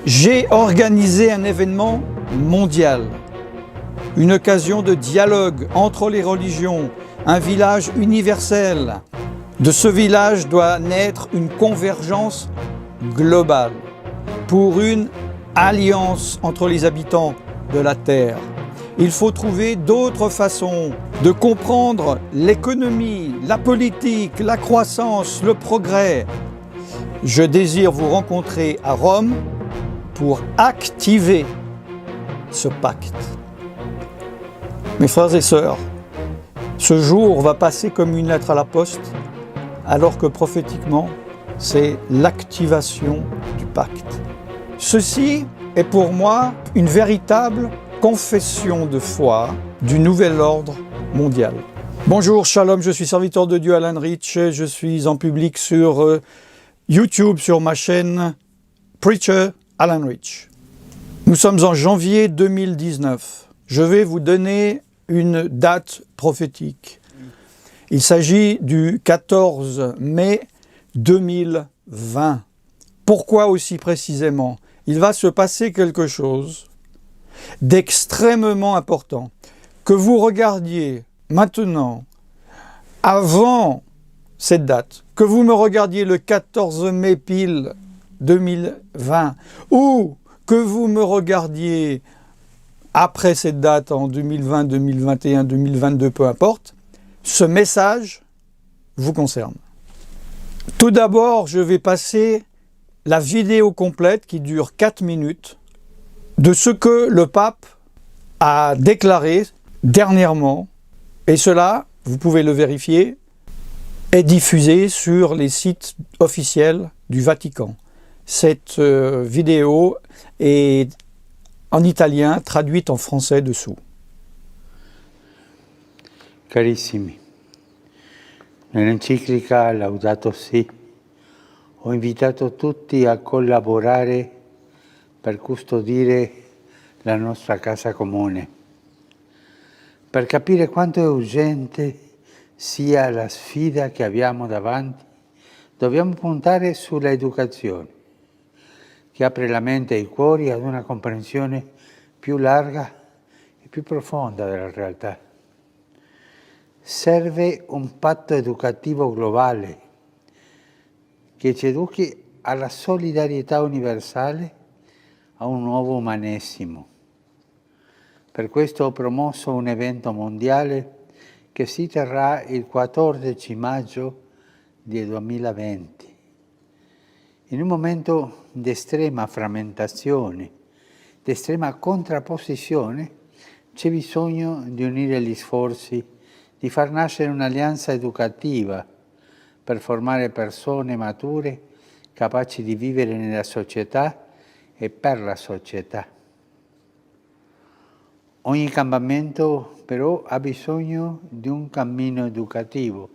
J'ai organisé un événement mondial, une occasion de dialogue entre les religions, un village universel. De ce village doit naître une convergence globale pour une alliance entre les habitants de la Terre. Il faut trouver d'autres façons de comprendre l'économie, la politique, la croissance, le progrès. Je désire vous rencontrer à Rome pour activer ce pacte. Mes frères et sœurs, ce jour va passer comme une lettre à la poste, alors que prophétiquement, c'est l'activation du pacte. Ceci est pour moi une véritable confession de foi du nouvel ordre mondial. Bonjour, shalom, je suis serviteur de Dieu Alan Rich, je suis en public sur YouTube, sur ma chaîne Preacher Alan Rich. Nous sommes en janvier 2019. Je vais vous donner une date prophétique. Il s'agit du 14 mai 2020. Pourquoi aussi précisément? Il va se passer quelque chose d'extrêmement important. Que vous regardiez maintenant, avant cette date, que vous me regardiez le 14 mai pile 2020, ou que vous me regardiez après cette date en 2020, 2021, 2022, peu importe, ce message vous concerne. Tout d'abord, je vais passer la vidéo complète qui dure 4 minutes de ce que le pape a déclaré dernièrement, et cela, vous pouvez le vérifier, est diffusé sur les sites officiels du Vatican. Cette vidéo est en italien, traduite en français dessous. Carissimi, nell'enciclica Laudato Si ho invitato tutti a collaborare per custodire la nostra casa comune, per capire quanto è urgente sia la sfida che abbiamo davanti. Dobbiamo puntare sulla educazione, che apre la mente e i cuori ad una comprensione più larga e più profonda della realtà. Serve un patto educativo globale che ci educhi alla solidarietà universale, a un nuovo umanesimo. Per questo ho promosso un evento mondiale che si terrà il 14 maggio del 2020. In un momento di estrema frammentazione, di estrema contrapposizione, c'è bisogno di unire gli sforzi, di far nascere un'alleanza educativa per formare persone mature capaci di vivere nella società e per la società. Ogni cambiamento però ha bisogno di un cammino educativo.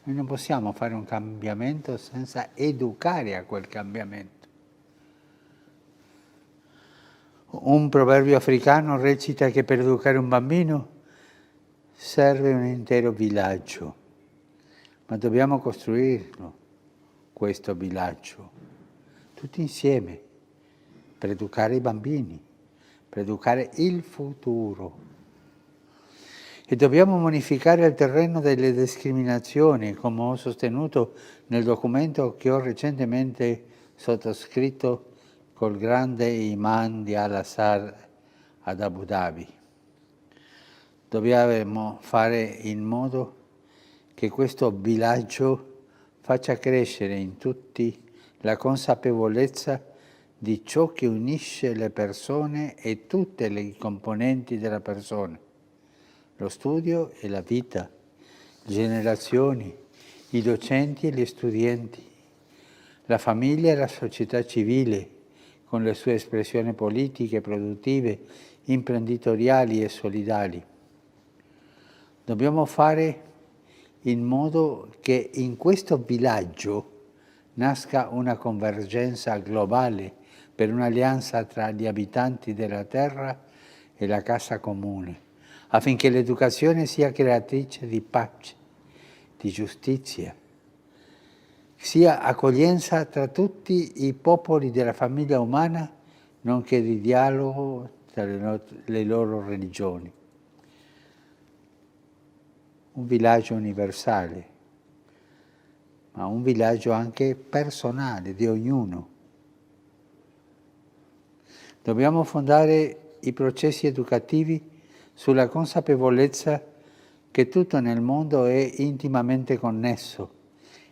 Noi non possiamo fare un cambiamento senza educare a quel cambiamento. Un proverbio africano recita che per educare un bambino serve un intero villaggio, ma dobbiamo costruirlo, questo villaggio, tutti insieme, per educare i bambini, per educare il futuro. E dobbiamo bonificare il terreno delle discriminazioni, come ho sostenuto nel documento che ho recentemente sottoscritto col grande imam di Al-Azhar ad Abu Dhabi. Dobbiamo fare in modo che questo villaggio faccia crescere in tutti la consapevolezza di ciò che unisce le persone e tutte le componenti della persona. Lo studio e la vita, le generazioni, i docenti e gli studenti, la famiglia e la società civile, con le sue espressioni politiche, produttive, imprenditoriali e solidali. Dobbiamo fare in modo che in questo villaggio nasca una convergenza globale per un'alleanza tra gli abitanti della terra e la casa comune, affinché l'educazione sia creatrice di pace, di giustizia, sia accoglienza tra tutti i popoli della famiglia umana, nonché di dialogo tra le loro religioni. Un villaggio universale, ma un villaggio anche personale di ognuno. Dobbiamo fondare i processi educativi sulla consapevolezza che tutto nel mondo è intimamente connesso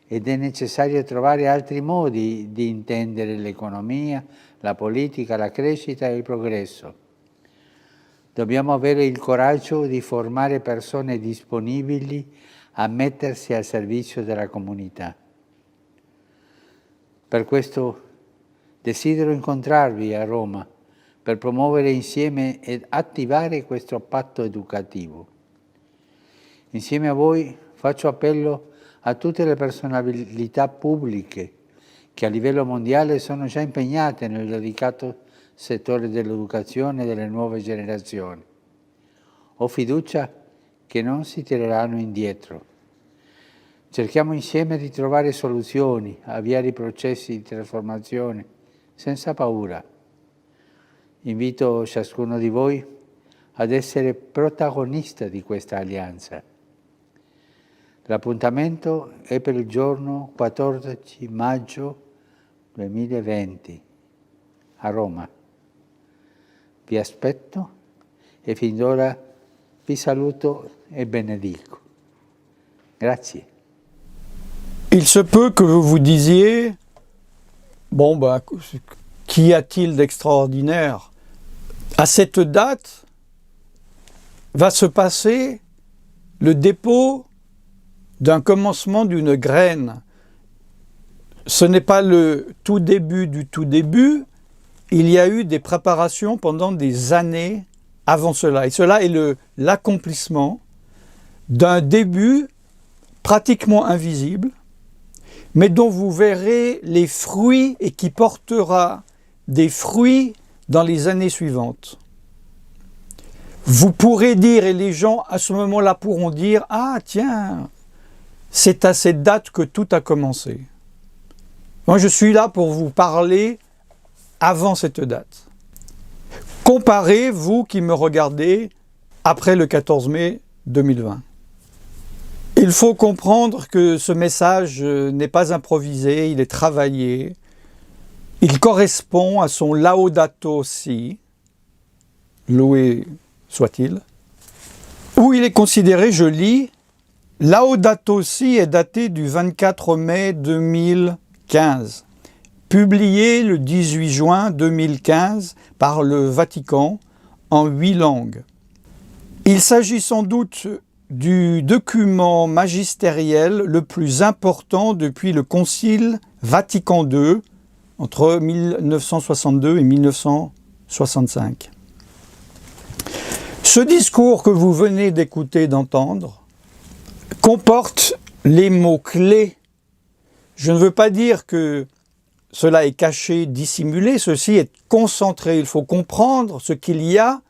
ed è necessario trovare altri modi di intendere l'economia, la politica, la crescita e il progresso. Dobbiamo avere il coraggio di formare persone disponibili a mettersi al servizio della comunità. Per questo desidero incontrarvi a Roma per promuovere insieme ed attivare questo patto educativo. Insieme a voi faccio appello a tutte le personalità pubbliche che a livello mondiale sono già impegnate nel delicato settore dell'educazione e delle nuove generazioni. Ho fiducia che non si tireranno indietro. Cerchiamo insieme di trovare soluzioni, avviare i processi di trasformazione senza paura. Invito ciascuno di voi ad essere protagonista di questa alleanza. L'appuntamento è per il giorno 14 maggio 2020 a Roma. Vi aspetto e fin d'ora vi saluto et benedico. Grazie. Il se peut que vous vous disiez, bon, qu'y a-t-il d'extraordinaire? À cette date va se passer le dépôt d'un commencement d'une graine. Ce n'est pas le tout début du tout début, il y a eu des préparations pendant des années avant cela. Et cela est l'accomplissement d'un début pratiquement invisible, mais dont vous verrez les fruits et qui portera des fruits dans les années suivantes. Vous pourrez dire, et les gens à ce moment-là pourront dire, ah tiens, c'est à cette date que tout a commencé. Moi je suis là pour vous parler avant cette date. Comparez, vous qui me regardez, après le 14 mai 2020. Il faut comprendre que ce message n'est pas improvisé, il est travaillé. Il correspond à son Laudato Si, loué soit-il, où il est considéré, je lis, Laudato Si est daté du 24 mai 2015, publié le 18 juin 2015 par le Vatican en 8 langues. Il s'agit sans doute du document magistériel le plus important depuis le Concile Vatican II entre 1962 et 1965. Ce discours que vous venez d'écouter, d'entendre, comporte les mots-clés. Je ne veux pas dire que cela est caché, dissimulé, ceci est concentré. Il faut comprendre ce qu'il y a,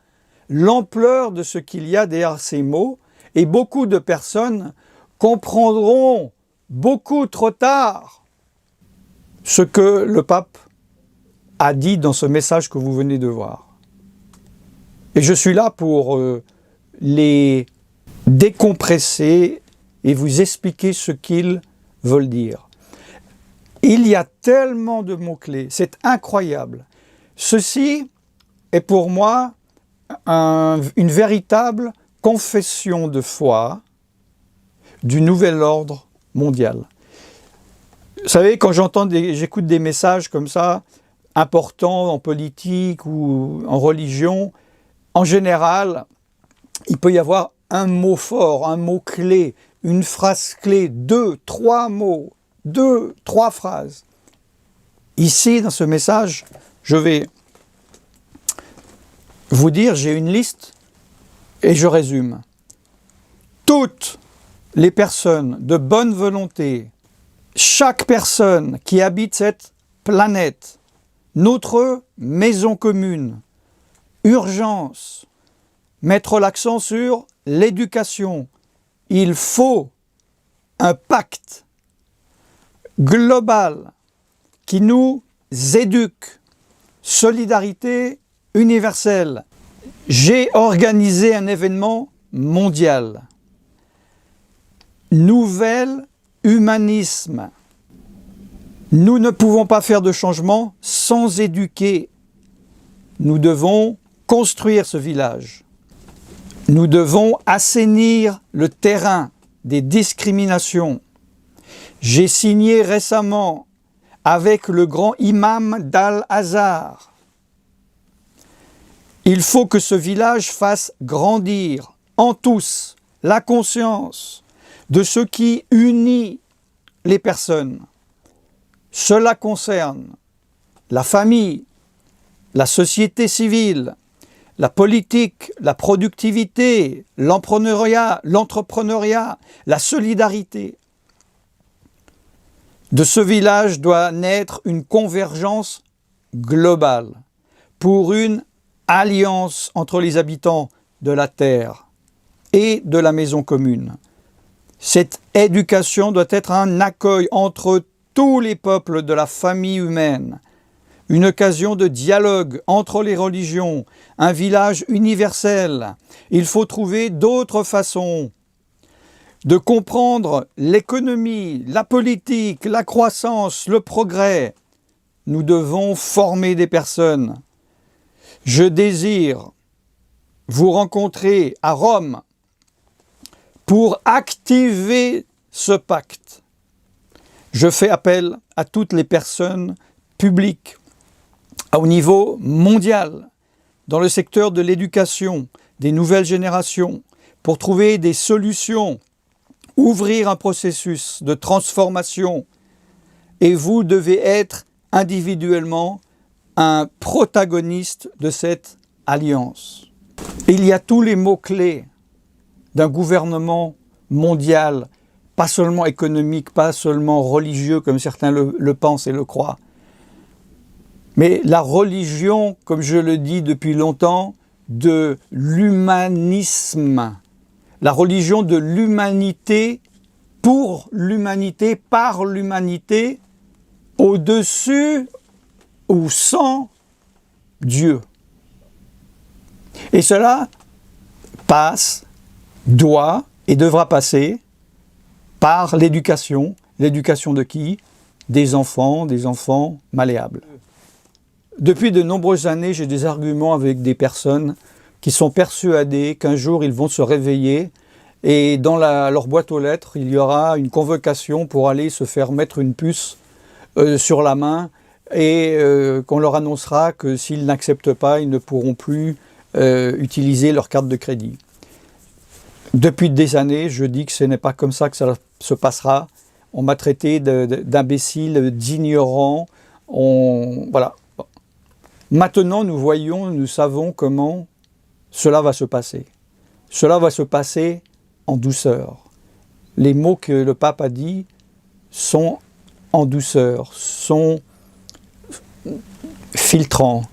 l'ampleur de ce qu'il y a derrière ces mots, et beaucoup de personnes comprendront beaucoup trop tard ce que le pape a dit dans ce message que vous venez de voir. Et je suis là pour les décompresser et vous expliquer ce qu'ils veulent dire. Il y a tellement de mots-clés, c'est incroyable. Ceci est pour moi une véritable confession de foi du nouvel ordre mondial. Vous savez, quand j'écoute des messages comme ça, importants en politique ou en religion, en général, il peut y avoir un mot fort, un mot clé, une phrase clé, 2, 3 mots, 2, 3 phrases. Ici, dans ce message, je vais vous dire, j'ai une liste et je résume. Toutes les personnes de bonne volonté, chaque personne qui habite cette planète, notre maison commune, urgence, mettre l'accent sur l'éducation. Il faut un pacte. globale qui nous éduque. Solidarité universelle. J'ai organisé un événement mondial. Nouvel humanisme. Nous ne pouvons pas faire de changement sans éduquer. Nous devons construire ce village. Nous devons assainir le terrain des discriminations. J'ai signé récemment avec le grand imam d'Al-Azhar. Il faut que ce village fasse grandir en tous la conscience de ce qui unit les personnes. Cela concerne la famille, la société civile, la politique, la productivité, l'entrepreneuriat, la solidarité. De ce village doit naître une convergence globale pour une alliance entre les habitants de la terre et de la maison commune. Cette éducation doit être un accueil entre tous les peuples de la famille humaine, une occasion de dialogue entre les religions, un village universel. Il faut trouver d'autres façons de comprendre l'économie, la politique, la croissance, le progrès. Nous devons former des personnes. Je désire vous rencontrer à Rome pour activer ce pacte. Je fais appel à toutes les personnes publiques au niveau mondial, dans le secteur de l'éducation, des nouvelles générations, pour trouver des solutions, ouvrir un processus de transformation. Et vous devez être individuellement un protagoniste de cette alliance. Il y a tous les mots-clés d'un gouvernement mondial, pas seulement économique, pas seulement religieux comme certains le pensent et le croient. Mais la religion, comme je le dis depuis longtemps, de l'humanisme. La religion de l'humanité, pour l'humanité, par l'humanité, au-dessus ou sans Dieu. Et cela passe, doit et devra passer par l'éducation. L'éducation de qui? Des enfants malléables. Depuis de nombreuses années, j'ai des arguments avec des personnes qui sont persuadées qu'un jour ils vont se réveiller et dans leur boîte aux lettres, il y aura une convocation pour aller se faire mettre une puce sur la main et qu'on leur annoncera que s'ils n'acceptent pas, ils ne pourront plus utiliser leur carte de crédit. Depuis des années, je dis que ce n'est pas comme ça que ça se passera. On m'a traité d'imbécile, d'ignorant. Voilà. Maintenant, nous savons comment cela va se passer. Cela va se passer en douceur. Les mots que le pape a dit sont en douceur, sont filtrants.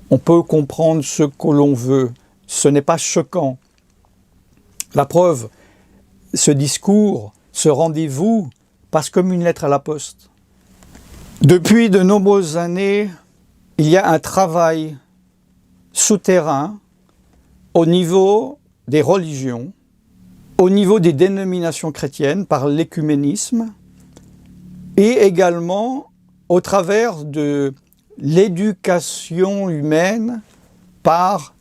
On peut comprendre ce que l'on veut. Ce n'est pas choquant. La preuve, ce discours, ce rendez-vous, passe comme une lettre à la poste. Depuis de nombreuses années, il y a un travail souterrain au niveau des religions, au niveau des dénominations chrétiennes par l'écuménisme et également au travers de l'éducation humaine par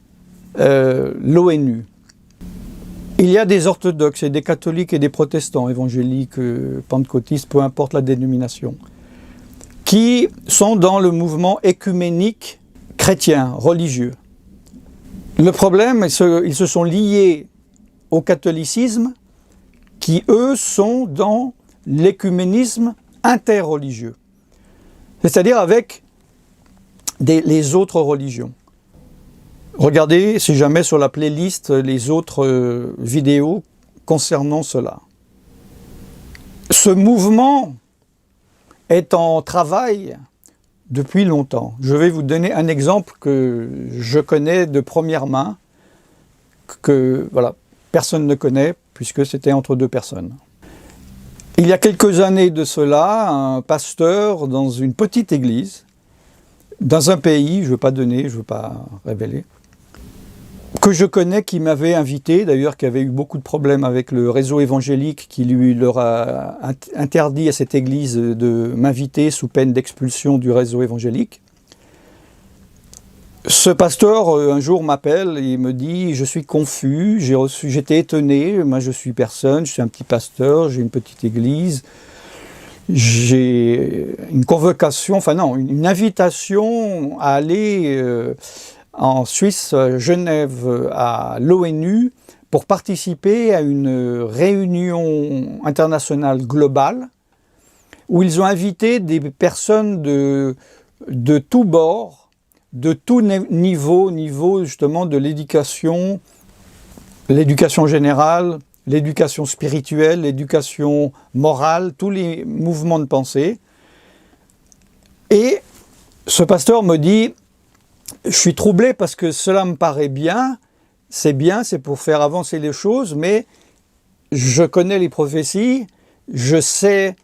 l'ONU. Il y a des orthodoxes et des catholiques et des protestants, évangéliques, pentecôtistes, peu importe la dénomination, qui sont dans le mouvement écuménique chrétien, religieux. Le problème, ils se sont liés au catholicisme, qui eux sont dans l'écuménisme interreligieux, c'est-à-dire avec les autres religions. Regardez, si jamais, sur la playlist, les autres vidéos concernant cela. Ce mouvement est en travail depuis longtemps. Je vais vous donner un exemple que je connais de première main, que voilà, personne ne connaît, puisque c'était entre deux personnes. Il y a quelques années de cela, un pasteur dans une petite église, dans un pays, je ne veux pas donner, je ne veux pas révéler, que je connais, qui m'avait invité, d'ailleurs qui avait eu beaucoup de problèmes avec le réseau évangélique, qui leur a interdit à cette église de m'inviter sous peine d'expulsion du réseau évangélique. Ce pasteur, un jour, m'appelle et me dit « Je suis confus, j'étais étonné, moi je suis personne, je suis un petit pasteur, j'ai une petite église, j'ai une convocation, enfin non, une invitation à aller en Suisse, Genève, à l'ONU, pour participer à une réunion internationale globale où ils ont invité des personnes de tous bords, de tout niveau justement de l'éducation générale, l'éducation spirituelle, l'éducation morale, tous les mouvements de pensée. Et ce pasteur me dit, je suis troublé parce que cela me paraît bien, c'est pour faire avancer les choses, mais je connais les prophéties, je sais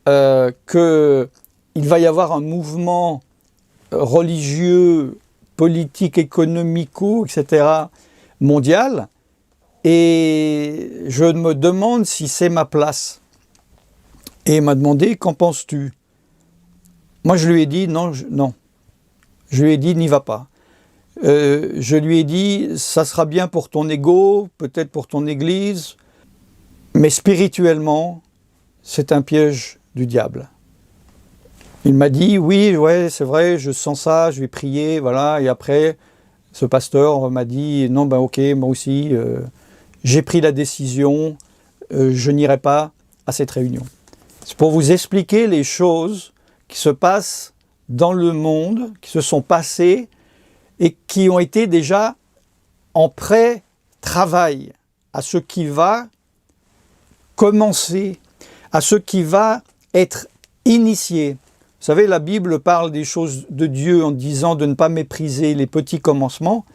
qu'il va y avoir un mouvement religieux, politique, économico, etc., mondial, et je me demande si c'est ma place. Et il m'a demandé, qu'en penses-tu? Moi, je lui ai dit, non. Je lui ai dit, n'y va pas. Je lui ai dit, ça sera bien pour ton ego, peut-être pour ton église, mais spirituellement, c'est un piège du diable. Il m'a dit, oui, ouais, c'est vrai, je sens ça, je vais prier, voilà. Et après, ce pasteur m'a dit, non, ben ok, moi aussi, j'ai pris la décision, je n'irai pas à cette réunion. C'est pour vous expliquer les choses qui se passent dans le monde, qui se sont passées et qui ont été déjà en pré-travail à ce qui va commencer, à ce qui va être initié. Vous savez, la Bible parle des choses de Dieu en disant de ne pas mépriser les petits commencements,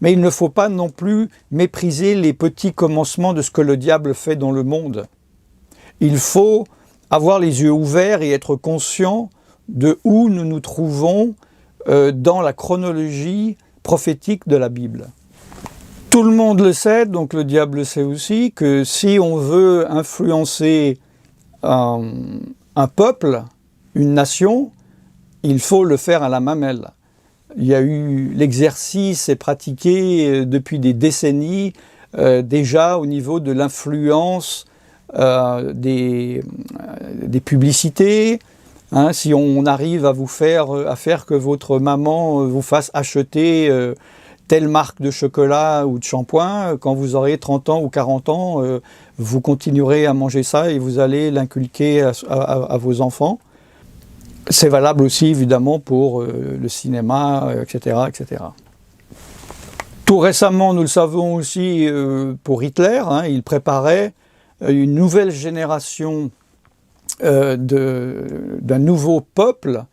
mais il ne faut pas non plus mépriser les petits commencements de ce que le diable fait dans le monde. Il faut avoir les yeux ouverts et être conscient de où nous nous trouvons dans la chronologie prophétique de la Bible. Tout le monde le sait, donc le diable le sait aussi, que si on veut influencer un peuple, une nation, il faut le faire à la mamelle. Il y a eu l'exercice est pratiqué depuis des décennies déjà au niveau de l'influence des publicités. Hein, si on arrive à faire que votre maman vous fasse acheter telle marque de chocolat ou de shampoing, quand vous aurez 30 ans ou 40 ans, vous continuerez à manger ça et vous allez l'inculquer à vos enfants. C'est valable aussi évidemment pour le cinéma, etc., etc. Tout récemment, nous le savons aussi pour Hitler, hein, il préparait une nouvelle génération d'un nouveau peuple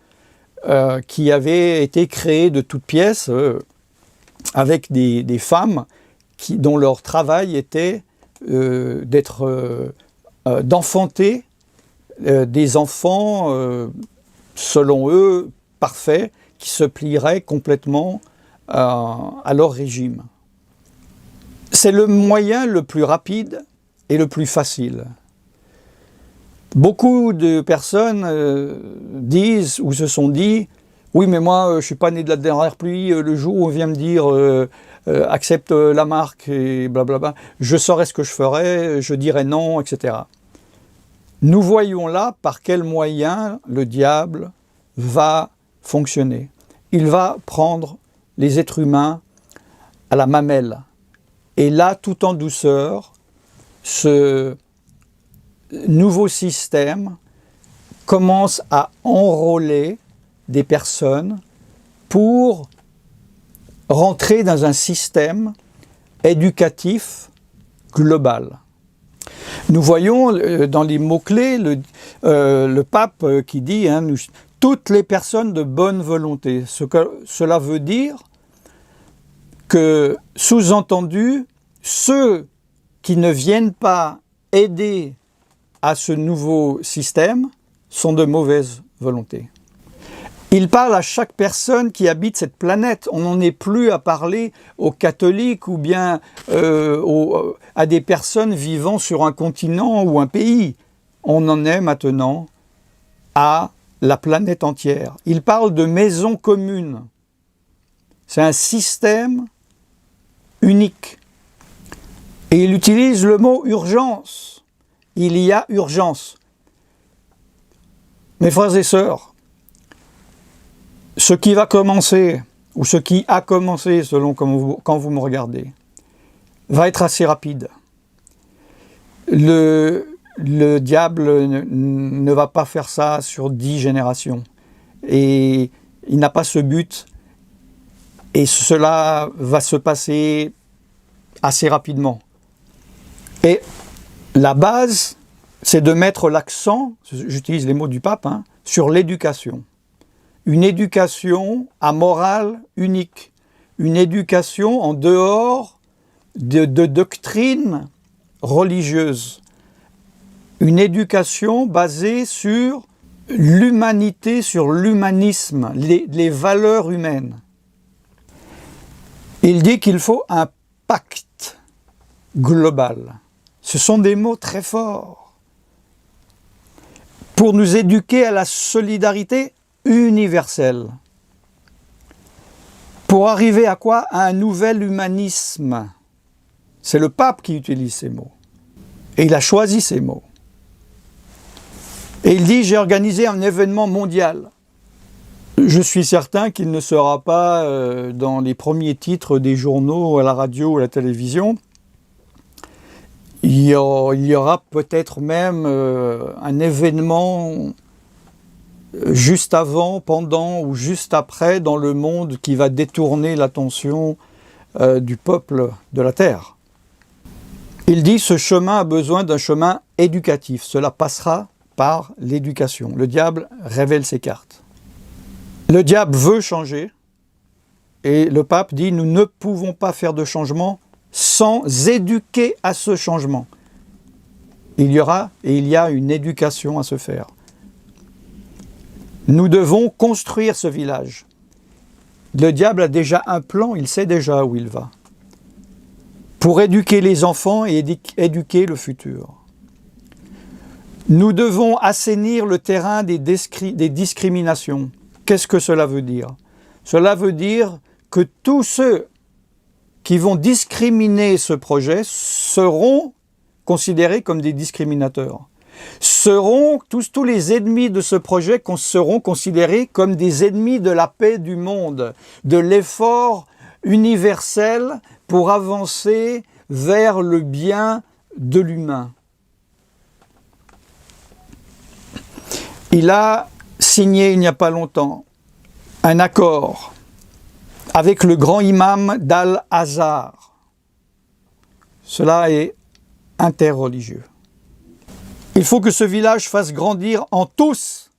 qui avait été créé de toutes pièces avec des femmes dont leur travail était d'enfanter des enfants selon eux, parfaits, qui se plieraient complètement à leur régime. C'est le moyen le plus rapide et le plus facile. Beaucoup de personnes disent ou se sont dit « Oui, mais moi, je ne suis pas né de la dernière pluie, le jour où on vient me dire accepte la marque et blablabla, je saurais ce que je ferais, je dirais non, etc. » Nous voyons là par quel moyen le diable va fonctionner. Il va prendre les êtres humains à la mamelle. Et là, tout en douceur, ce nouveau système commence à enrôler des personnes pour rentrer dans un système éducatif global. Nous voyons dans les mots-clés le pape qui dit toutes les personnes de bonne volonté. Cela veut dire que, sous-entendu, ceux qui ne viennent pas aider à ce nouveau système sont de mauvaise volonté. Il parle à chaque personne qui habite cette planète. On n'en est plus à parler aux catholiques ou bien à des personnes vivant sur un continent ou un pays. On en est maintenant à la planète entière. Il parle de maison commune. C'est un système unique. Et il utilise le mot urgence. Il y a urgence. Mes frères et sœurs, ce qui va commencer, ou ce qui a commencé selon quand vous me regardez, va être assez rapide. Le diable ne va pas faire ça sur 10 générations. Et il n'a pas ce but. Et cela va se passer assez rapidement. Et la base, c'est de mettre l'accent, j'utilise les mots du pape, sur l'éducation. Une éducation à morale unique. Une éducation en dehors de doctrines religieuses. Une éducation basée sur l'humanité, sur l'humanisme, les valeurs humaines. Il dit qu'il faut un pacte global. Ce sont des mots très forts. Pour nous éduquer à la solidarité universelle. Pour arriver à quoi? À un nouvel humanisme. C'est le pape qui utilise ces mots. Et il a choisi ces mots. Et il dit, j'ai organisé un événement mondial. Je suis certain qu'il ne sera pas dans les premiers titres des journaux, à la radio ou à la télévision. Il y aura peut-être même un événement juste avant, pendant ou juste après dans le monde qui va détourner l'attention du peuple de la terre. Il dit, ce chemin a besoin d'un chemin éducatif. Cela passera par l'éducation. Le diable révèle ses cartes. Le diable veut changer et le pape dit, nous ne pouvons pas faire de changement sans éduquer à ce changement. Il y a une éducation à se faire. Nous devons construire ce village. Le diable a déjà un plan, il sait déjà où il va. Pour éduquer les enfants et éduquer le futur. Nous devons assainir le terrain des discriminations. Qu'est-ce que cela veut dire? Cela veut dire que tous ceux qui vont discriminer ce projet seront considérés comme des discriminateurs. Tous les ennemis de ce projet seront considérés comme des ennemis de la paix du monde, de l'effort universel pour avancer vers le bien de l'humain. Il a signé il n'y a pas longtemps un accord avec le grand imam d'Al-Azhar. Cela est interreligieux. Il faut que ce village fasse grandir en tous,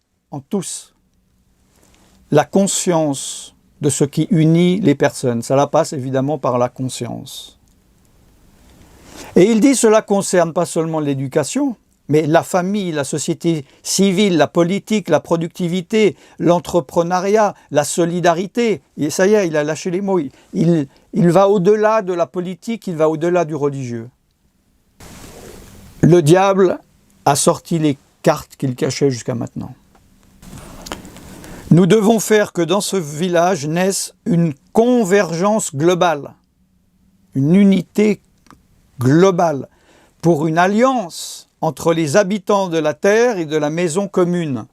la conscience de ce qui unit les personnes. Cela passe évidemment par la conscience. Et il dit cela concerne pas seulement l'éducation, mais la famille, la société civile, la politique, la productivité, l'entrepreneuriat, la solidarité. Et ça y est, il a lâché les mots. Il va au-delà de la politique, il va au-delà du religieux. Le diable a sorti les cartes qu'il cachait jusqu'à maintenant. Nous devons faire que dans ce village naisse une convergence globale, une unité globale, pour une alliance entre les habitants de la terre et de la maison commune.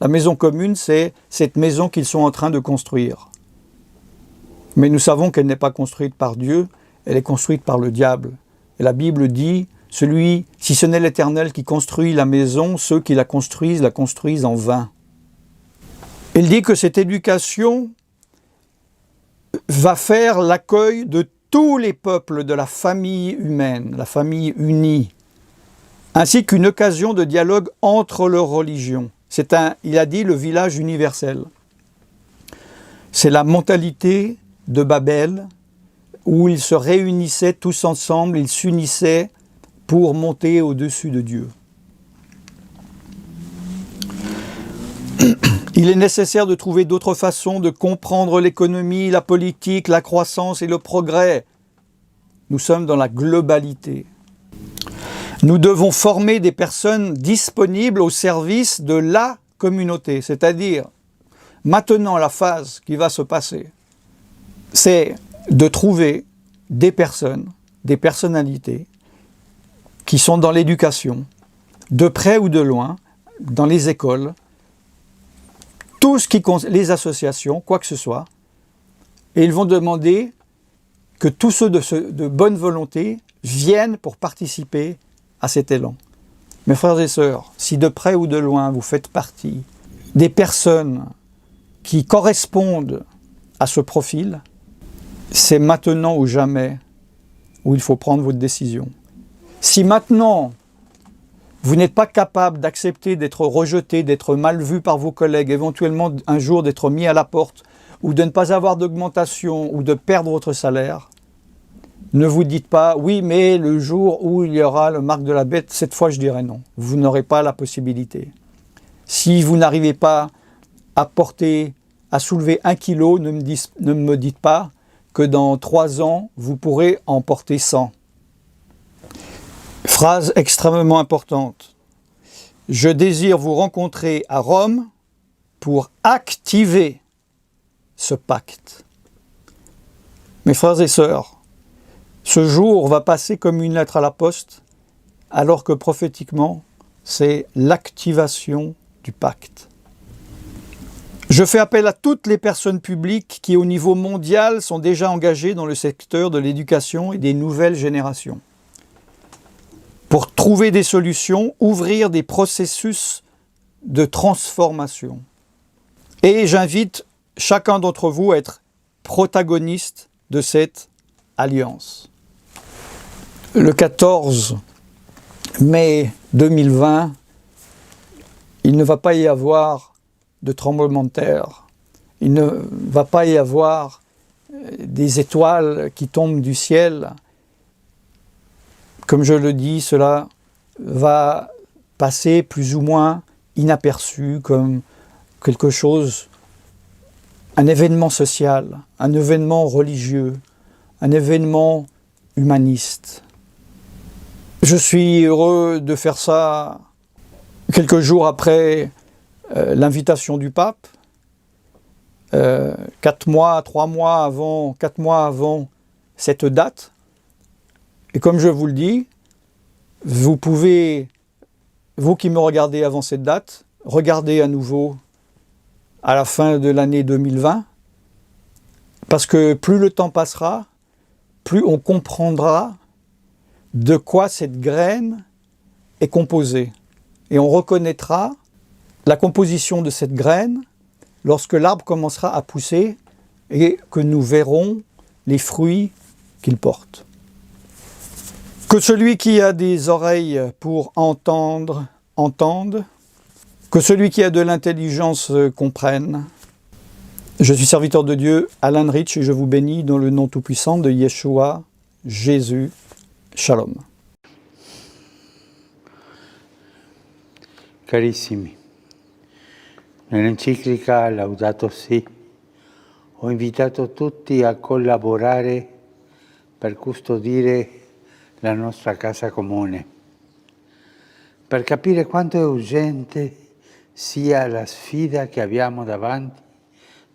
La maison commune, c'est cette maison qu'ils sont en train de construire. Mais nous savons qu'elle n'est pas construite par Dieu, elle est construite par le diable. Et la Bible dit, si ce n'est l'Éternel qui construit la maison, ceux qui la construisent en vain. Il dit que cette éducation va faire l'accueil de tous les peuples de la famille humaine, la famille unie, ainsi qu'une occasion de dialogue entre leurs religions. Il a dit le village universel. C'est la mentalité de Babel, où ils se réunissaient tous ensemble, ils s'unissaient pour monter au-dessus de Dieu. Il est nécessaire de trouver d'autres façons de comprendre l'économie, la politique, la croissance et le progrès. Nous sommes dans la globalité. Nous devons former des personnes disponibles au service de la communauté, c'est-à-dire maintenant la phase qui va se passer, c'est de trouver des personnes, des personnalités qui sont dans l'éducation, de près ou de loin, dans les écoles, tout ce qui concerne les associations, quoi que ce soit, et ils vont demander que tous ceux de bonne volonté viennent pour participer à cet élan. Mes frères et sœurs, si de près ou de loin vous faites partie des personnes qui correspondent à ce profil, c'est maintenant ou jamais où il faut prendre votre décision. Si maintenant vous n'êtes pas capable d'accepter d'être rejeté, d'être mal vu par vos collègues, éventuellement un jour d'être mis à la porte, ou de ne pas avoir d'augmentation, ou de perdre votre salaire, ne vous dites pas, oui, mais le jour où il y aura le marque de la bête, cette fois je dirai non. Vous n'aurez pas la possibilité. Si vous n'arrivez pas à porter, à soulever 1 kilo, ne me dites pas que dans 3 ans, vous pourrez en porter 100. Phrase extrêmement importante. Je désire vous rencontrer à Rome pour activer ce pacte. Mes frères et sœurs, ce jour va passer comme une lettre à la poste, alors que prophétiquement, c'est l'activation du pacte. Je fais appel à toutes les personnes publiques qui, au niveau mondial, sont déjà engagées dans le secteur de l'éducation et des nouvelles générations, pour trouver des solutions, ouvrir des processus de transformation. Et j'invite chacun d'entre vous à être protagoniste de cette alliance. Le 14 mai 2020, il ne va pas y avoir de tremblement de terre. Il ne va pas y avoir des étoiles qui tombent du ciel. Comme je le dis, cela va passer plus ou moins inaperçu comme quelque chose, un événement social, un événement religieux, un événement humaniste. Je suis heureux de faire ça quelques jours après l'invitation du pape, 4 mois avant cette date. Et comme je vous le dis, vous pouvez, vous qui me regardez avant cette date, regarder à nouveau à la fin de l'année 2020, parce que plus le temps passera, plus on comprendra de quoi cette graine est composée. Et on reconnaîtra la composition de cette graine lorsque l'arbre commencera à pousser et que nous verrons les fruits qu'il porte. Que celui qui a des oreilles pour entendre, entende. Que celui qui a de l'intelligence comprenne. Je suis serviteur de Dieu, Alan Rich, et je vous bénis dans le nom tout-puissant de Yeshua, Jésus. Shalom. Carissimi, nell'enciclica Laudato Si ho invitato tutti a collaborare per custodire la nostra casa comune, per capire quanto è urgente sia la sfida che abbiamo davanti.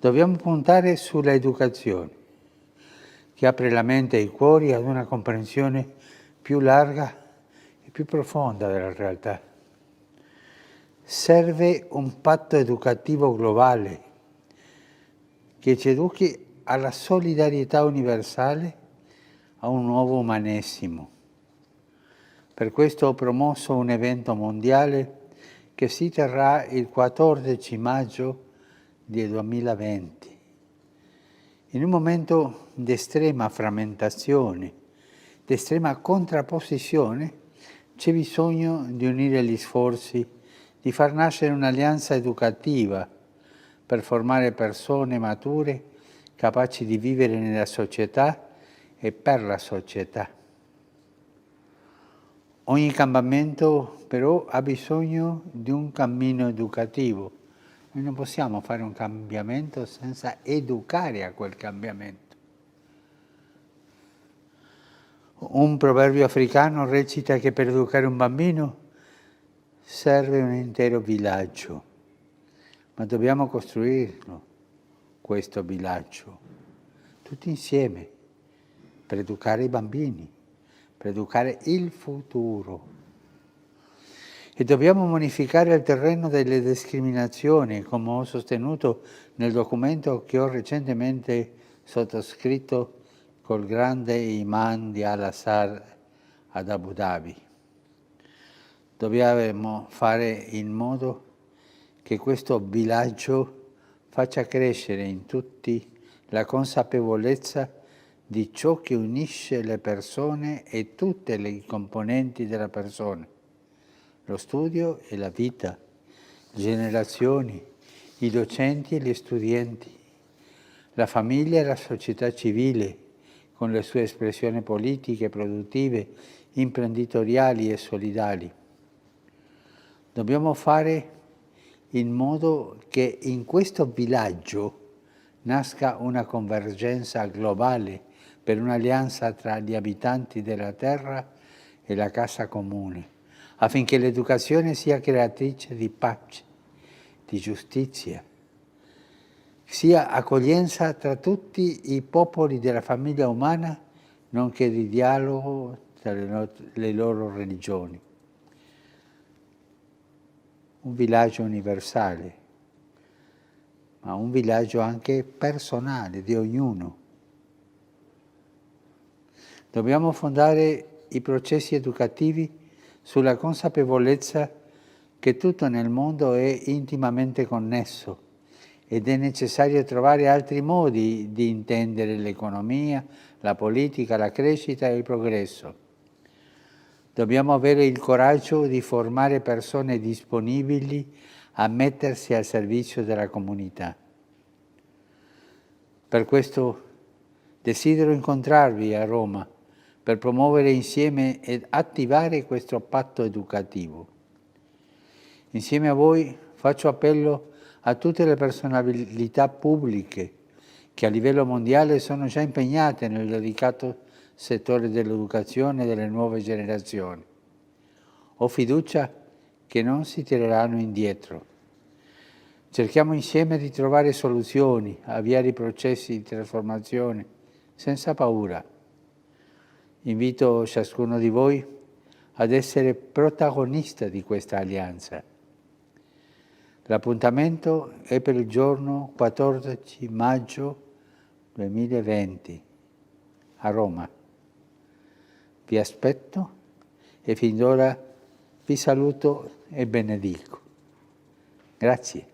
Dobbiamo puntare sulla educazione, che apre la mente e i cuori ad una comprensione più larga e più profonda della realtà. Serve un patto educativo globale che ci educhi alla solidarietà universale, a un nuovo umanesimo. Per questo ho promosso un evento mondiale che si terrà il 14 maggio del 2020. In un momento di estrema frammentazione, di estrema contrapposizione, c'è bisogno di unire gli sforzi, di far nascere un'alleanza educativa per formare persone mature capaci di vivere nella società e per la società. Ogni cambiamento però ha bisogno di un cammino educativo, Noi non possiamo fare un cambiamento senza educare a quel cambiamento. Un proverbio africano recita che per educare un bambino serve un intero villaggio, ma dobbiamo costruirlo, questo villaggio, tutti insieme, per educare i bambini, per educare il futuro. E dobbiamo bonificare il terreno delle discriminazioni, come ho sostenuto nel documento che ho recentemente sottoscritto col grande imam di Al-Azhar ad Abu Dhabi. Dobbiamo fare in modo che questo villaggio faccia crescere in tutti la consapevolezza di ciò che unisce le persone e tutte le componenti della persona, lo studio e la vita, le generazioni, i docenti e gli studenti, la famiglia e la società civile, con le sue espressioni politiche, produttive, imprenditoriali e solidali. Dobbiamo fare in modo che in questo villaggio nasca una convergenza globale per un'alleanza tra gli abitanti della terra e la casa comune, affinché l'educazione sia creatrice di pace, di giustizia, sia accoglienza tra tutti i popoli della famiglia umana, nonché di dialogo tra le loro religioni. Un villaggio universale, ma un villaggio anche personale di ognuno. Dobbiamo fondare i processi educativi sulla consapevolezza che tutto nel mondo è intimamente connesso ed è necessario trovare altri modi di intendere l'economia, la politica, la crescita e il progresso. Dobbiamo avere il coraggio di formare persone disponibili a mettersi al servizio della comunità. Per questo desidero incontrarvi a Roma per promuovere insieme ed attivare questo patto educativo. Insieme a voi faccio appello a tutte le personalità pubbliche che a livello mondiale sono già impegnate nel delicato settore dell'educazione delle nuove generazioni. Ho fiducia che non si tireranno indietro. Cerchiamo insieme di trovare soluzioni, avviare i processi di trasformazione senza paura. Invito ciascuno di voi ad essere protagonista di questa alleanza. L'appuntamento è per il giorno 14 maggio 2020 a Roma. Vi aspetto e fin d'ora vi saluto e benedico. Grazie.